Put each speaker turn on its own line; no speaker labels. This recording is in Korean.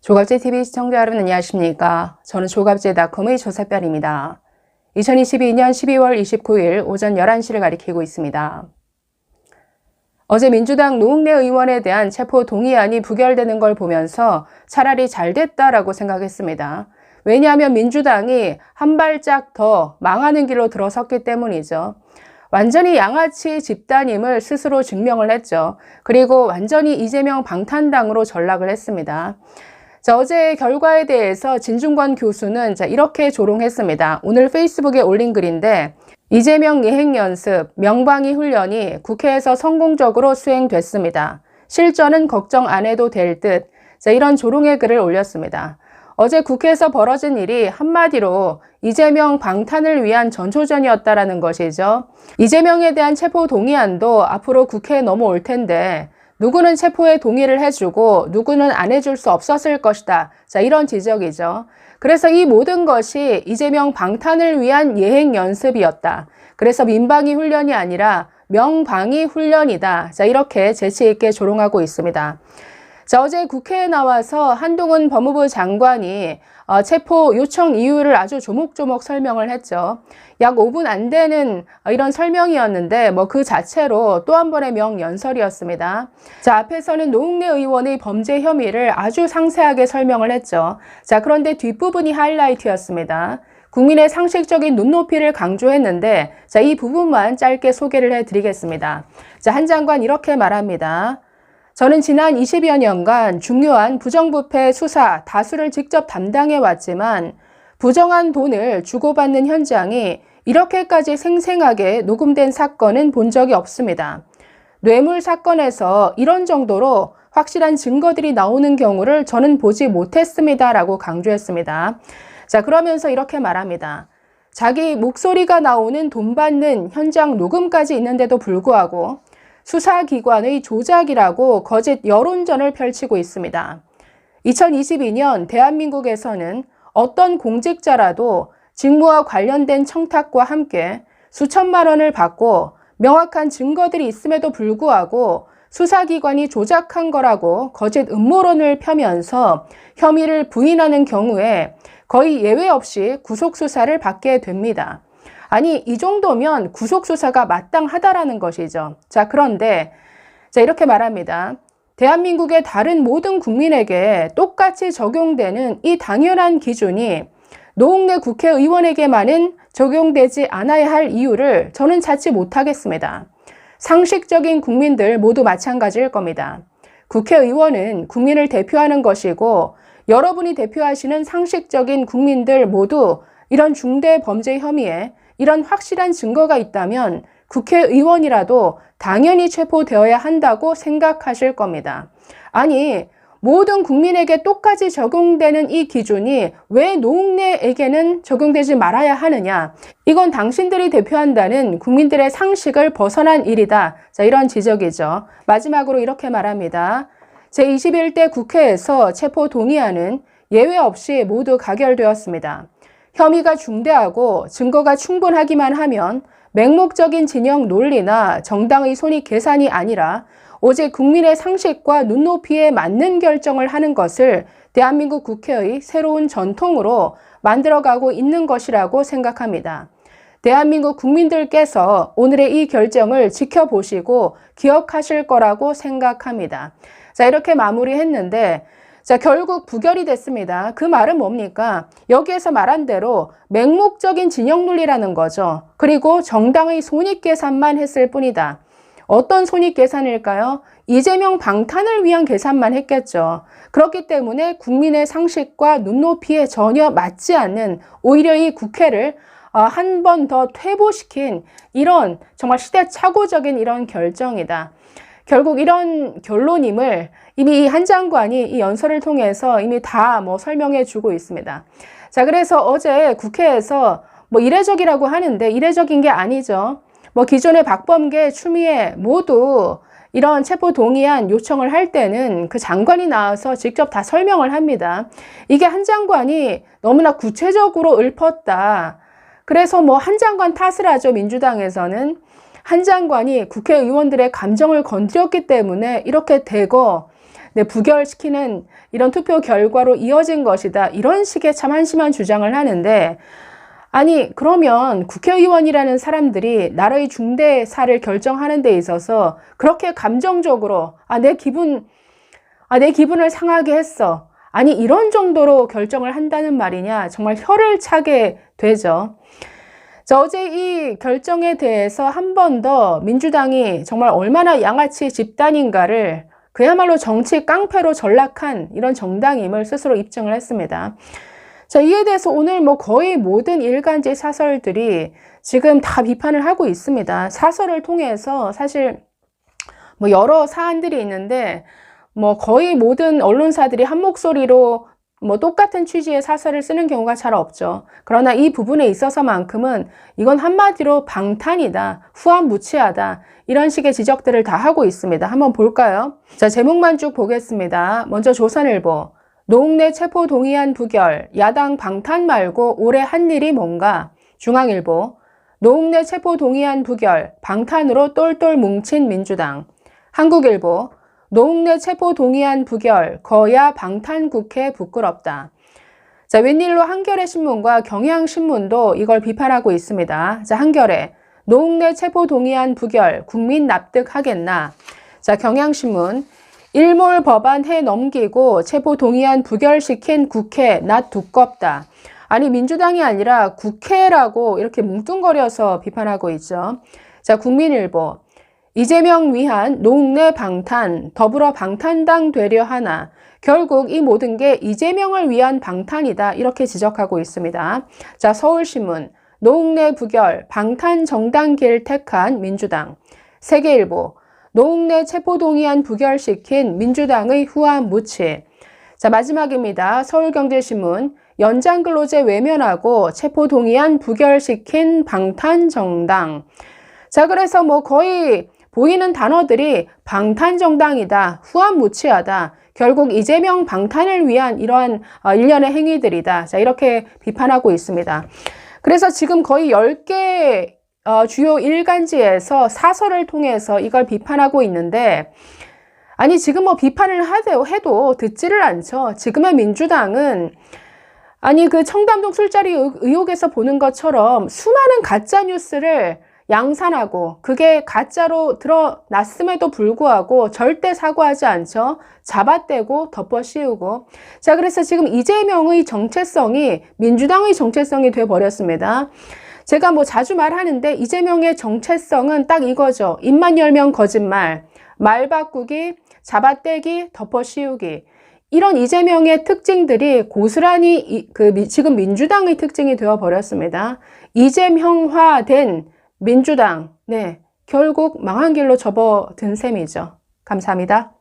조갑제TV 시청자 여러분 안녕하십니까? 저는 조갑제닷컴의 조사별입니다. 2022년 12월 29일 오전 11시를 가리키고 있습니다. 어제 민주당 노웅래 의원에 대한 체포 동의안이 부결되는 걸 보면서 차라리 잘 됐다라고 생각했습니다. 왜냐하면 민주당이 한 발짝 더 망하는 길로 들어섰기 때문이죠. 완전히 양아치 집단임을 스스로 증명을 했죠. 그리고 완전히 이재명 방탄당으로 전락을 했습니다. 어제 결과에 대해서 진중권 교수는 이렇게 조롱했습니다. 오늘 페이스북에 올린 글인데 이재명 예행연습, 명방위 훈련이 국회에서 성공적으로 수행됐습니다. 실전은 걱정 안 해도 될 듯. 이런 조롱의 글을 올렸습니다. 어제 국회에서 벌어진 일이 한마디로 이재명 방탄을 위한 전초전이었다라는 것이죠. 이재명에 대한 체포 동의안도 앞으로 국회에 넘어올 텐데 누구는 체포에 동의를 해주고 누구는 안 해줄 수 없었을 것이다. 이런 지적이죠. 그래서 이 모든 것이 이재명 방탄을 위한 예행 연습이었다. 그래서 민방위 훈련이 아니라 명방위 훈련이다. 이렇게 재치 있게 조롱하고 있습니다. 어제 국회에 나와서 한동훈 법무부 장관이 체포 요청 이유를 아주 조목조목 설명을 했죠. 약 5분 안 되는 이런 설명이었는데 그 자체로 또 한 번의 명연설이었습니다. 앞에서는 노웅래 의원의 범죄 혐의를 아주 상세하게 설명을 했죠. 그런데 뒷부분이 하이라이트였습니다. 국민의 상식적인 눈높이를 강조했는데 이 부분만 짧게 소개를 해드리겠습니다. 한 장관 이렇게 말합니다. 저는 지난 20여 년간 중요한 부정부패 수사 다수를 직접 담당해 왔지만 부정한 돈을 주고받는 현장이 이렇게까지 생생하게 녹음된 사건은 본 적이 없습니다. 뇌물 사건에서 이런 정도로 확실한 증거들이 나오는 경우를 저는 보지 못했습니다. 라고 강조했습니다. 그러면서 이렇게 말합니다. 자기 목소리가 나오는 돈 받는 현장 녹음까지 있는데도 불구하고 수사기관의 조작이라고 거짓 여론전을 펼치고 있습니다. 2022년 대한민국에서는 어떤 공직자라도 직무와 관련된 청탁과 함께 수천만 원을 받고 명확한 증거들이 있음에도 불구하고 수사기관이 조작한 거라고 거짓 음모론을 펴면서 혐의를 부인하는 경우에 거의 예외 없이 구속수사를 받게 됩니다. 아니, 이 정도면 구속수사가 마땅하다라는 것이죠. 그런데 이렇게 말합니다. 대한민국의 다른 모든 국민에게 똑같이 적용되는 이 당연한 기준이 노웅래 국회의원에게만은 적용되지 않아야 할 이유를 저는 찾지 못하겠습니다. 상식적인 국민들 모두 마찬가지일 겁니다. 국회의원은 국민을 대표하는 것이고 여러분이 대표하시는 상식적인 국민들 모두 이런 중대 범죄 혐의에 이런 확실한 증거가 있다면 국회의원이라도 당연히 체포되어야 한다고 생각하실 겁니다. 아니, 모든 국민에게 똑같이 적용되는 이 기준이 왜 노웅래에게는 적용되지 말아야 하느냐? 이건 당신들이 대표한다는 국민들의 상식을 벗어난 일이다. 이런 지적이죠. 마지막으로 이렇게 말합니다. 제21대 국회에서 체포 동의안은 예외 없이 모두 가결되었습니다. 혐의가 중대하고 증거가 충분하기만 하면 맹목적인 진영 논리나 정당의 손익 계산이 아니라 오직 국민의 상식과 눈높이에 맞는 결정을 하는 것을 대한민국 국회의 새로운 전통으로 만들어가고 있는 것이라고 생각합니다. 대한민국 국민들께서 오늘의 이 결정을 지켜보시고 기억하실 거라고 생각합니다. 이렇게 마무리했는데 결국 부결이 됐습니다. 그 말은 뭡니까? 여기에서 말한 대로 맹목적인 진영 논리라는 거죠. 그리고 정당의 손익 계산만 했을 뿐이다. 어떤 손익 계산일까요? 이재명 방탄을 위한 계산만 했겠죠. 그렇기 때문에 국민의 상식과 눈높이에 전혀 맞지 않는 오히려 이 국회를 한 번 더 퇴보시킨 이런 정말 시대착오적인 이런 결정이다. 결국 이런 결론임을 이미 한 장관이 이 연설을 통해서 이미 다 설명해 주고 있습니다. 그래서 어제 국회에서 이례적이라고 하는데 이례적인 게 아니죠. 기존의 박범계, 추미애 모두 이런 체포 동의안 요청을 할 때는 그 장관이 나와서 직접 다 설명을 합니다. 이게 한 장관이 너무나 구체적으로 읊었다. 그래서 한 장관 탓을 하죠, 민주당에서는. 한 장관이 국회의원들의 감정을 건드렸기 때문에 이렇게 되고 네, 부결시키는 이런 투표 결과로 이어진 것이다. 이런 식의 참 한심한 주장을 하는데, 아니 그러면 국회의원이라는 사람들이 나라의 중대사를 결정하는 데 있어서 그렇게 감정적으로 내 기분을 상하게 했어. 아니 이런 정도로 결정을 한다는 말이냐. 정말 혀를 차게 되죠. 자, 어제 이 결정에 대해서 한 번 더 민주당이 정말 얼마나 양아치 집단인가를 그야말로 정치 깡패로 전락한 이런 정당임을 스스로 입증을 했습니다. 자, 이에 대해서 오늘 뭐 거의 모든 일간지 사설들이 지금 다 비판을 하고 있습니다. 사설을 통해서 사실 뭐 여러 사안들이 있는데 뭐 거의 모든 언론사들이 한 목소리로 뭐 똑같은 취지의 사설을 쓰는 경우가 잘 없죠. 그러나 이 부분에 있어서만큼은 이건 한마디로 방탄이다, 후한무치하다 이런 식의 지적들을 다 하고 있습니다. 한번 볼까요? 자, 제목만 쭉 보겠습니다. 먼저 조선일보. 노웅래 체포 동의안 부결, 야당 방탄 말고 올해 한 일이 뭔가? 중앙일보. 노웅래 체포 동의안 부결, 방탄으로 똘똘 뭉친 민주당. 한국일보. 노웅래 체포 동의안 부결, 거야 방탄 국회 부끄럽다. 자, 웬일로 한겨레 신문과 경향신문도 이걸 비판하고 있습니다. 자, 한겨레. 노웅래 체포 동의안 부결, 국민 납득하겠나? 자, 경향신문. 일몰 법안 해 넘기고 체포 동의안 부결시킨 국회 낯 두껍다. 아니 민주당이 아니라 국회라고 이렇게 뭉뚱거려서 비판하고 있죠. 자, 국민일보. 이재명 위한 노웅래 방탄, 더불어 방탄당 되려 하나. 결국 이 모든 게 이재명을 위한 방탄이다. 이렇게 지적하고 있습니다. 자, 서울신문. 노웅래 부결, 방탄 정당길 택한 민주당. 세계일보. 노웅래 체포동의안 부결시킨 민주당의 후한무치. 자, 마지막입니다. 서울경제신문. 연장근로제 외면하고 체포동의안 부결시킨 방탄정당. 자, 그래서 뭐 거의 보이는 단어들이 방탄정당이다, 후한무치하다, 결국 이재명 방탄을 위한 이러한 일련의 행위들이다. 자, 이렇게 비판하고 있습니다. 그래서 지금 거의 10개 주요 일간지에서 사설을 통해서 이걸 비판하고 있는데, 아니 지금 뭐 비판을 해도 듣지를 않죠. 지금의 민주당은 아니 그 청담동 술자리 의혹에서 보는 것처럼 수많은 가짜 뉴스를 양산하고 그게 가짜로 드러났음에도 불구하고 절대 사과하지 않죠. 잡아떼고 덮어씌우고. 자, 그래서 지금 이재명의 정체성이 민주당의 정체성이 되어버렸습니다. 제가 뭐 자주 말하는데 이재명의 정체성은 딱 이거죠. 입만 열면 거짓말, 말 바꾸기, 잡아떼기, 덮어씌우기. 이런 이재명의 특징들이 고스란히 지금 민주당의 특징이 되어버렸습니다. 이재명화된 민주당, 네, 결국 망한 길로 접어든 셈이죠. 감사합니다.